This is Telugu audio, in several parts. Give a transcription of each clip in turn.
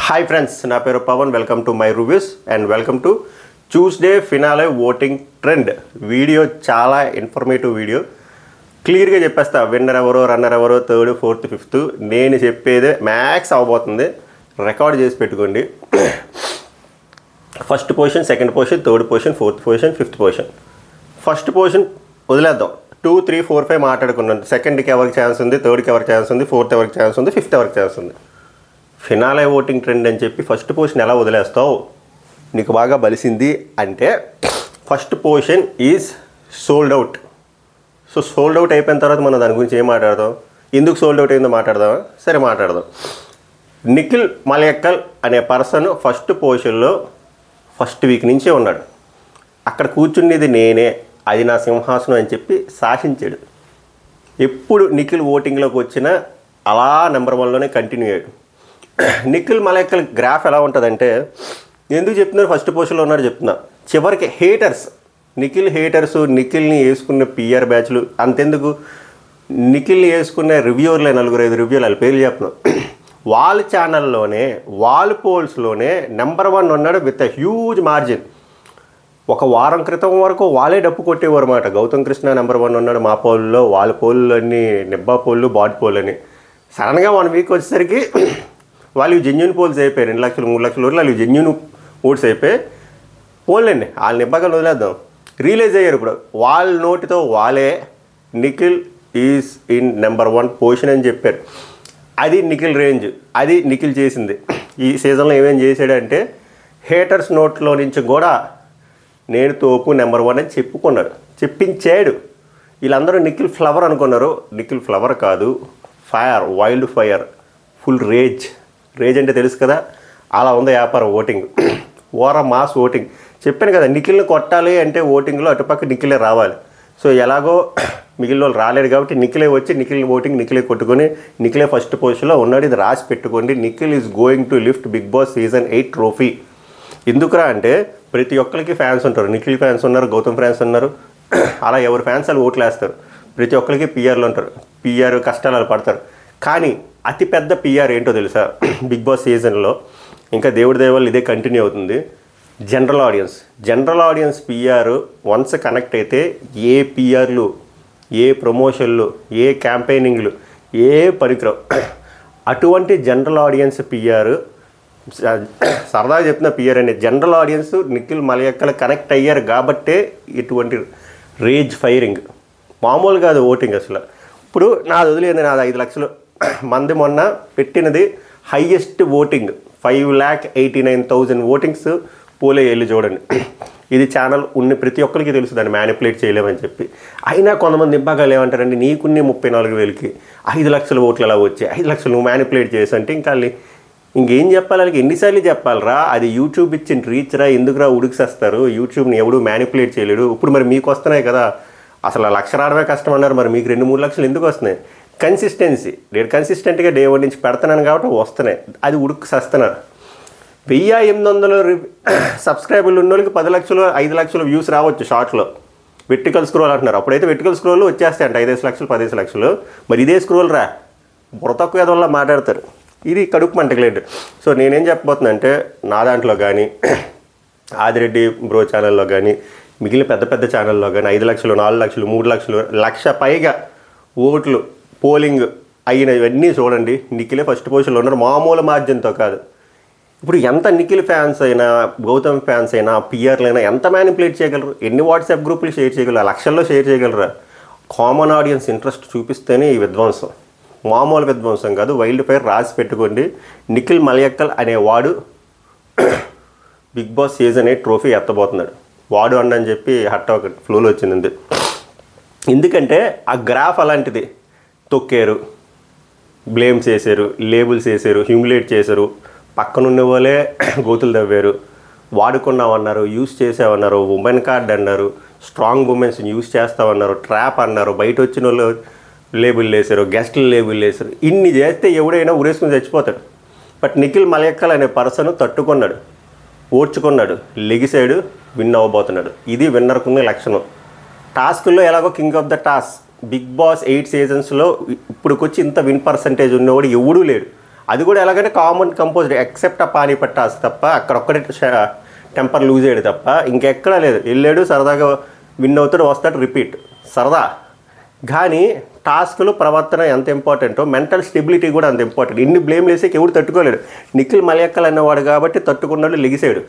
హాయ్ ఫ్రెండ్స్, నా పేరు Pavan. Welcome to my reviews and welcome to Tuesday finale voting trend video. చాలా ఇన్ఫర్మేటివ్ వీడియో. క్లియర్గా చెప్పేస్తా విన్నర్ ఎవరో, రన్నర్ ఎవరో, థర్డ్, ఫోర్త్, ఫిఫ్త్. నేను చెప్పేదే మ్యాక్స్ అవబోతుంది. రికార్డ్ చేసి పెట్టుకోండి. First position, second position, third position, fourth position, fifth position. First position వదిలేద్దాం. 2, 3, 4, 5 మాట్లాడుకున్నాను. సెకండ్కి ఎవరికి ఛాన్స్ ఉంది, థర్డ్కి ఎవరికి ఛాన్స్ ఉంది, ఫోర్త్ ఎవరికి ఛాన్స్ ఉంది, ఫిఫ్త్ ఎవరికి ఛాన్స్ ఉంది. ఫినాలే ఓటింగ్ ట్రెండ్ అని చెప్పి ఫస్ట్ పొజిషన్ ఎలా వదిలేస్తావు? నీకు బాగా బలిసింది అంటే first position is sold out. So sold out అయిపోయిన తర్వాత మనం దాని గురించి ఏం మాట్లాడదాం? ఎందుకు సోల్డ్ అవుట్ అయిందో మాట్లాడదామా? సరే మాట్లాడదాం. నిఖిల్ మలయక్కల్ అనే పర్సన్ ఫస్ట్ పొజిషన్లో ఫస్ట్ వీక్ నుంచే ఉన్నాడు. అక్కడ కూర్చునేది నేనే, అది నా సింహాసనం అని చెప్పి శాసించాడు. ఎప్పుడు నిఖిల్ ఓటింగ్లోకి వచ్చినా అలా నెంబర్ 1లోనే కంటిన్యూ అయ్యాడు. నిఖిల్ మలయక్కల్ గ్రాఫ్ ఎలా ఉంటుందంటే, ఎందుకు చెప్తున్నారు ఫస్ట్ పొజిషన్లో ఉన్నాడు చెప్తున్నా. చివరికి హేటర్స్, నిఖిల్ హేటర్స్, నిఖిల్ని వేసుకున్న పిఆర్ బ్యాచ్లు, అంతెందుకు నిఖిల్ని వేసుకున్న రివ్యూవర్లే 4-5 రివ్యూలు, వాళ్ళ పేర్లు చెప్తున్నాం. వాళ్ళ ఛానల్లోనే, వాళ్ళ పోల్స్లోనే నెంబర్ 1 ఉన్నాడు విత్ అ హ్యూజ్ మార్జిన్. ఒక వారం క్రితం వరకు వాళ్ళే డప్పు కొట్టేవారు అన్నమాట. గౌతమ్ కృష్ణ నెంబర్ 1 ఉన్నాడు మా పోల్లో, వాళ్ళ పోళ్ళు అన్నీ నిబ్బా పోళ్ళు, బాడ్ పోల్ అని. సడన్గా 1 వీక్ వచ్చేసరికి వాళ్ళు జెన్యున్ పోల్స్ అయిపోయాయి. 2 లక్షలు 3 లక్షల ఓట్లు వాళ్ళు జెన్యున్ ఓట్స్ అయిపోయి పోలండి. వాళ్ళ నిబ్బగా వదిలేద్దాం. రియలైజ్ అయ్యారు ఇప్పుడు వాళ్ళ నోటితో వాళ్ళే Nikhil is in number 1 position అని చెప్పారు. అది నిఖిల్ రేంజ్, అది నిఖిల్ చేసింది. ఈ సీజన్లో ఏమేం చేశాడంటే హేటర్స్ నోట్లో నుంచి కూడా నేను తోపు నెంబర్ 1 అని చెప్పుకున్నాడు, చెప్పించాడు. వీళ్ళందరూ నిఖిల్ ఫ్లవర్ అనుకున్నారు. నిఖిల్ ఫ్లవర్ కాదు, fire, wild fire, full rage. Rage అంటే తెలుసు కదా, అలా ఉంది వ్యాపారం. ఓటింగ్ ఓర మాస్ ఓటింగ్. చెప్పాను కదా, నిఖిల్ని కొట్టాలి అంటే ఓటింగ్లో అటుపక్క నిఖిలే రావాలి. సో ఎలాగో మిగిలిన వాళ్ళు రాలేడు కాబట్టి నిఖిలే వచ్చి నిఖిల్ ఓటింగ్ నిఖిలే కొట్టుకొని నిఖిలే ఫస్ట్ పొజిషన్లో ఉన్నాడు. ఇది రాసి పెట్టుకోండి. Nikhil is going to lift Bigg Boss season 8 trophy. ఎందుకురా అంటే ప్రతి ఒక్కరికి ఫ్యాన్స్ ఉంటారు. నిఖిల్ ఫ్యాన్స్ ఉన్నారు, గౌతమ్ ఫ్యాన్స్ ఉన్నారు. అలా ఎవరి ఫ్యాన్స్ వాళ్ళు ఓట్లు వేస్తారు. ప్రతి ఒక్కరికి పిఆర్లు ఉంటారు. పిఆర్ కష్టాలు పడతారు. కానీ అతిపెద్ద పిఆర్ ఏంటో తెలుసా? బిగ్ బాస్ సీజన్లో ఇంకా దేవుడి దయవల్ల ఇదే కంటిన్యూ అవుతుంది. General audience. General audience PR once connect అయితే ఏ పిఆర్లు, ఏ ప్రమోషన్లు, ఏ క్యాంపెయినింగ్లు, ఏ పరికరం. అటువంటి జనరల్ ఆడియన్స్ పిఆర్, సరదాగా చెప్తున్న పిఆర్ అనే general audience Nikhil Maliyakkal connect అయ్యారు కాబట్టే ఇటువంటి రేజ్ ఫైరింగ్. మామూలు కాదు ఓటింగ్ అసలు. ఇప్పుడు నాది వదిలేంది, నాది 5 లక్షలు మంది మొన్న పెట్టినది హైయెస్ట్ ఓటింగ్ 5,89,000 ఓటింగ్స్ పోలే. వెళ్ళి చూడండి. ఇది ఛానల్ ఉన్న ప్రతి ఒక్కరికి తెలుసు దాన్ని మ్యానిపులేట్ చేయలేమని చెప్పి. అయినా కొంతమంది ఇబ్బందులు ఏమంటారంటే నీకున్ని 34,000కి 5 లక్షల ఓట్లు ఎలా వచ్చాయి, 5 లక్షలు నువ్వు మ్యానిపులేట్ చేసి అంటే ఇంకేం చెప్పాలి? వాళ్ళకి ఎన్నిసార్లు చెప్పాలరా? అది యూట్యూబ్ ఇచ్చిన రీచ్ రా. ఎందుకురా ఉడికిసేస్తారు? యూట్యూబ్ని ఎవడు మ్యానిపులేట్ చేయలేడు. ఇప్పుడు మరి మీకు వస్తున్నాయి కదా, అసలు 1,00,000 రావడమే కష్టం అన్నారు. మరి మీకు 2-3 లక్షలు ఎందుకు వస్తున్నాయి? కన్సిస్టెన్సీ. నేను కన్సిస్టెంట్గా డే 1 నుంచి పెడుతున్నాను కాబట్టి వస్తున్నాయి. అది ఉడికిసేస్తున్నారు. 1,800 సబ్స్క్రైబర్లు ఉన్న వాళ్ళకి 10 లక్షలు 5 లక్షలు వ్యూస్ రావచ్చు షార్ట్లో. వెర్టికల్ స్క్రోల్ అంటున్నారు. అప్పుడైతే వెర్టికల్ స్క్రోల్ వచ్చేస్తాయంట 5 లక్షలు 10 లక్షలు. మరి ఇదే స్క్రోల్ రా, బుర్ర తక్కువ ఏదో మాట్లాడతారు. ఇది కడుపు మంటకలేదు. సో నేనేం చెప్పబోతున్నా అంటే, నా దాంట్లో కానీ, ఆదిరెడ్డి బ్రో ఛానల్లో కానీ, మిగిలిన పెద్ద పెద్ద ఛానల్లో కానీ 5 లక్షలు 4 లక్షలు 3 లక్షలు 1,00,000 పైగా ఓట్లు పోలింగ్ అయినవన్నీ చూడండి. నిఖిలే ఫస్ట్ పొజిషన్లో ఉన్నారు, మామూలు మార్జిన్తో కాదు. ఇప్పుడు ఎంత నిఖిల్ ఫ్యాన్స్ అయినా, గౌతమ్ ఫ్యాన్స్ అయినా, పిఆర్లైనా ఎంత మ్యానిపులేట్ చేయగలరు? ఎన్ని వాట్సాప్ గ్రూపులు షేర్ చేయగలరు? లక్షల్లో షేర్ చేయగలరా? కామన్ ఆడియన్స్ ఇంట్రెస్ట్ చూపిస్తేనే ఈ విధ్వంసం. మామూలు విధ్వంసం కాదు. వైల్డ్ ఫైర్ రాసి పెట్టుకోండి. నిఖిల్ మలయక్కల్ అనేవాడు బిగ్ బాస్ సీజన్ 8 ట్రోఫీ ఎత్తబోతున్నాడు. వాడు అని చెప్పి హట్ ఒక ఫ్లోలో వచ్చింది. ఎందుకంటే ఆ గ్రాఫ్ అలాంటిది. తొక్కారు, బ్లేమ్స్ చేశారు, లేబుల్స్ వేసారు, హ్యూమిలేట్ చేశారు. పక్కనున్న వాళ్ళే గోతులు తవ్వారు. వాడుకున్నామన్నారు, యూస్ చేసామన్నారు, ఉమెన్ కార్డ్ అన్నారు, స్ట్రాంగ్ ఉమెన్స్ యూస్ చేస్తామన్నారు, ట్రాప్ అన్నారు, బయట వచ్చిన వాళ్ళు లేబుల్ వేసారు, గెస్ట్లు లేబుల్ వేసారు. ఇన్ని చేస్తే ఎవడైనా ఉరేసుకుని చచ్చిపోతాడు. బట్ నిఖిల్ మలయక్కల్ అనే పర్సన్ తట్టుకున్నాడు, ఓర్చుకున్నాడు, లెగిసాడు, విన్ అవ్వబోతున్నాడు. ఇది విన్నర్కున్న లక్షణం. టాస్కుల్లో ఎలాగో king of the task. Bigg Boss 8 సీజన్స్లో ఇప్పుడుకొచ్చి ఇంత విన్ పర్సంటేజ్ ఉన్నవాడు ఎవడూ లేడు. అది కూడా ఎలాగంటే కామన్ కంపోజ్డ్ ఎక్సెప్ట్ ఆ పానీపట్టాస్ తప్ప అక్కడొక్కడే టెంపర్ లూజ్ అయ్యాడు తప్ప ఇంకెక్కడా లేదు. వెళ్ళాడు సరదాగా విన్ అవుతాడు వస్తాడు రిపీట్ సరదా. కానీ టాస్క్లు ప్రవర్తన ఎంత ఇంపార్టెంటో మెంటల్ స్టెబిలిటీ కూడా అంత ఇంపార్టెంట్. ఇన్ని బ్లేమ్ వేసేకి ఎవడు తట్టుకోలేడు. నిఖిల్ మలయక్కల్ అనేవాడు కాబట్టి తట్టుకున్నాడు, లెగిసాడు.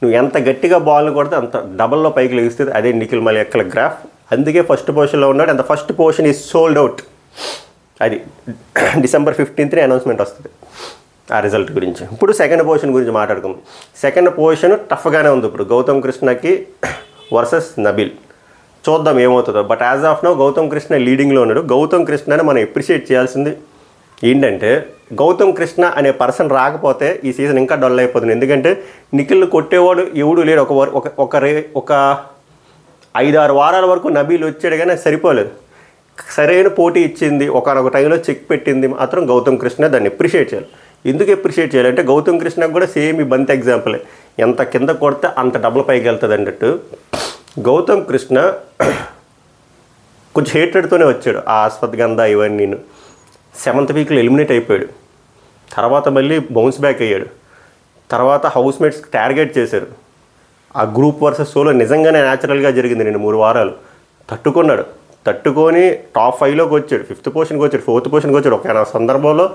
నువ్వు ఎంత గట్టిగా బాల్ని కొడితే అంత డబల్లో పైకి లెగిస్తుంది. అదే నిఖిల్ మలయక్కల్ గ్రాఫ్. అందుకే ఫస్ట్ పొజిషన్లో ఉన్నాడు. అంత first position is sold out. అది December 15th అనౌన్స్మెంట్ వస్తుంది ఆ రిజల్ట్ గురించి. ఇప్పుడు సెకండ్ పొజిషన్ గురించి మాట్లాడుకుందాం. సెకండ్ పొజిషన్ టఫ్గానే ఉంది ఇప్పుడు గౌతమ్ కృష్ణకి వర్సెస్ నబీల్. చూద్దాం ఏమవుతుందో. But as of now Gautam Krishna లీడింగ్లో ఉన్నాడు. గౌతమ్ కృష్ణని మనం అప్రిషియేట్ చేయాల్సింది ఏంటంటే గౌతమ్ కృష్ణ అనే పర్సన్ రాకపోతే ఈ సీజన్ ఇంకా డల్ అయిపోతుంది. ఎందుకంటే నిఖిల్ కొట్టేవాడు ఎవడు లేడు. ఒక 5-6 వారాల వరకు నబీల్ వచ్చాడు కానీ సరిపోలేదు. సరైన పోటీ ఇచ్చింది ఒకనొక టైంలో చెక్ పెట్టింది మాత్రం గౌతమ్ కృష్ణ. దాన్ని అప్రిషియేట్ చేయాలి. ఎందుకు అప్రిషియేట్ చేయాలంటే గౌతమ్ కృష్ణకు కూడా సేమ్ ఈ బంతి ఎగ్జాంపులే. ఎంత కింద కొడితే అంత డబ్బుల పైకి వెళ్తుంది అన్నట్టు గౌతమ్ కృష్ణ కొంచెం హేటెడ్తోనే వచ్చాడు. ఆ ఆస్పద్ గంధ ఇవన్నీ 7th వీక్లో ఎలిమినేట్ అయిపోయాడు. తర్వాత మళ్ళీ బౌన్స్ బ్యాక్ అయ్యాడు. తర్వాత హౌస్మేట్స్ టార్గెట్ చేశారు. ఆ గ్రూప్ వర్సెస్ సోలో నిజంగానే న్యాచురల్గా జరిగింది. 2-3 వారాలు తట్టుకున్నాడు. తట్టుకొని టాప్ 5లోకి వచ్చాడు. 5th పొజిషన్కి వచ్చాడు. 4th పొజిషన్కి వచ్చాడు. ఒక సందర్భంలో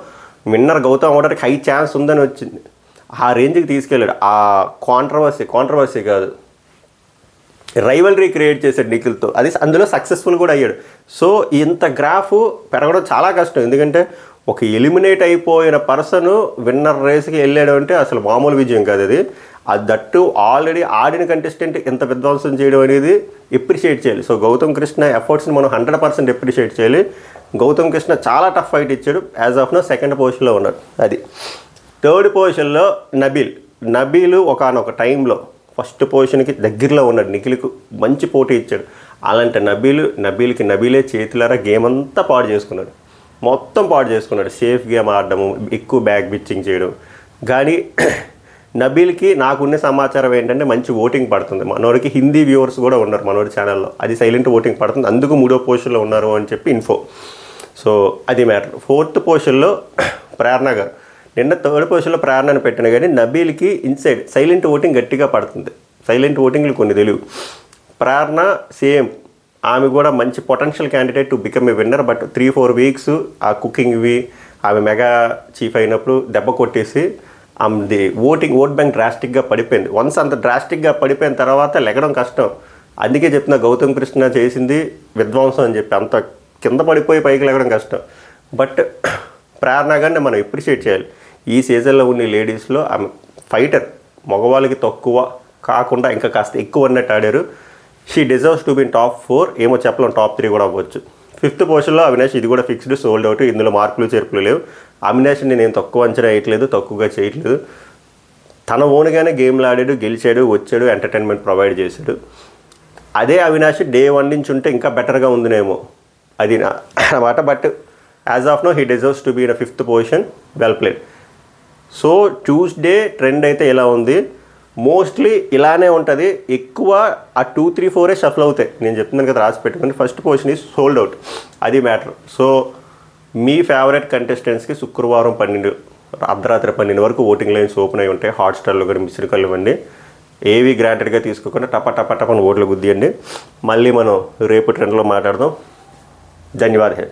విన్నర్ గౌతమ్ అవడానికి హై ఛాన్స్ ఉందని వచ్చింది. ఆ రేంజ్కి తీసుకెళ్ళాడు. ఆ కాంట్రవర్సీ కాదు రైవల్రీ క్రియేట్ చేశాడు నిఖిల్తో. అది అందులో సక్సెస్ఫుల్ కూడా అయ్యాడు. సో ఇంత గ్రాఫ్ పెరగడం చాలా కష్టం. ఎందుకంటే ఒక ఎలిమినేట్ అయిపోయిన పర్సన్ విన్నర్ రేస్కి వెళ్ళాడు అంటే అసలు మామూలు విజయం కాదు అది. దట్టు ఆల్రెడీ ఆడిన కంటెస్టెంట్ ఎంత విధ్వంసం చేయడం అనేది ఎప్రిషియేట్ చేయాలి. సో గౌతమ్ కృష్ణ ఎఫర్ట్స్ని మనం 100% ఎప్రిషియేట్ చేయాలి. గౌతమ్ కృష్ణ చాలా టఫ్ ఫైట్ ఇచ్చాడు. యాజ్ ఆఫ్ నో సెకండ్ పొజిషన్లో ఉన్నాడు. అది థర్డ్ పొజిషన్లో నబీల్ ఒకనొక టైంలో ఫస్ట్ పొజిషన్కి దగ్గరలో ఉన్నాడు. నిఖిల్కు మంచి పోటీ ఇచ్చాడు. అలాంటి నబీల్కి నబీలే చేతులారా గేమ్ అంతా పాడు చేసుకున్నాడు. మొత్తం పాడు చేసుకున్నాడు. సేఫ్ గేమ్ ఆడడము, ఎక్కువ బ్యాక్ పిచ్చింగ్ చేయడం. కానీ నబీల్కి నాకున్న సమాచారం ఏంటంటే మంచి ఓటింగ్ పడుతుంది. మనోడికి హిందీ వ్యూవర్స్ కూడా ఉన్నారు మనోడి ఛానల్లో. అది సైలెంట్ ఓటింగ్ పడుతుంది. అందుకు 3వ పొజిషన్లో ఉన్నారు అని చెప్పి ఇన్ఫో. సో అది మ్యాటర్. 4th పొజిషన్లో ప్రేరణ గారు. నిన్న 3rd పొజిషన్లో ప్రేరణను పెట్టిన కానీ నబీల్కి ఇన్సైడ్ సైలెంట్ ఓటింగ్ గట్టిగా పడుతుంది. సైలెంట్ ఓటింగ్లు కొన్ని తెలియవు. ప్రేరణ సేమ్, ఆమె కూడా మంచి potential candidate to become a winner. But 3-4 weeks ఆ కుకింగ్వి ఆమె మెగా చీఫ్ అయినప్పుడు దెబ్బ కొట్టేసి ఆమెది ఓట్ బ్యాంక్ డ్రాస్టిక్గా పడిపోయింది. వన్స్ అంత డ్రాస్టిక్గా పడిపోయిన తర్వాత లెగడం కష్టం. అందుకే చెప్తున్నా గౌతమ్ కృష్ణ చేసింది విధ్వంసం అని చెప్పి. అంత కింద పడిపోయి పైకి లెగడం కష్టం. బట్ ప్రేరణ గారిని మనం అప్రిషియేట్ చేయాలి. ఈ సీజన్లో ఉన్న లేడీస్లో ఆమె ఫైటర్. మగవాళ్ళకి తక్కువ కాకుండా ఇంకా కాస్త ఎక్కువ అన్నట్టు ఆడారు. She deserves to be in top 4. ఏమో చెప్పలేం, టాప్ 3 కూడా అవ్వచ్చు. 5th పొజిషన్లో అవినాష్. ఇది కూడా ఫిక్స్డ్, సోల్డ్ అవుట్. ఇందులో మార్పులు చేర్పులు లేవు. అవినాష్ని నేను తక్కువ అంచనా వేయట్లేదు, తక్కువగా చేయట్లేదు. తన ఓన్గానే గేమ్లు ఆడాడు, గెలిచాడు, వచ్చాడు, ఎంటర్టైన్మెంట్ ప్రొవైడ్ చేశాడు. అదే అవినాష్ డే 1 నుంచి ఉంటే ఇంకా బెటర్గా ఉందినేమో అది అన్నమాట. But as of now he deserves to be in 5th position. Well played. So Tuesday trend అయితే ఇలా ఉంది. మోస్ట్లీ ఇలానే ఉంటుంది. ఎక్కువ ఆ 2-3-4 షఫల్ అవుతాయి. నేను చెప్తున్నాను కదా, రాసి పెట్టుకుని. First position is sold out. అది మ్యాటర్. సో మీ ఫేవరెట్ కంటెస్టెంట్స్కి శుక్రవారం 12 అర్ధరాత్రి 12 వరకు ఓటింగ్ లైన్స్ ఓపెన్ అయి ఉంటాయి. హాట్స్టార్లో కూడా మిస్డ్ కాల్ ఇవ్వండి. ఏవి గ్రాంటెడ్గా తీసుకోకుండా టప ఓట్లు గుద్దియండి. మళ్ళీ మనం రేపు ట్రెండ్లో మాట్లాడదాం. ధన్యవాదాలు.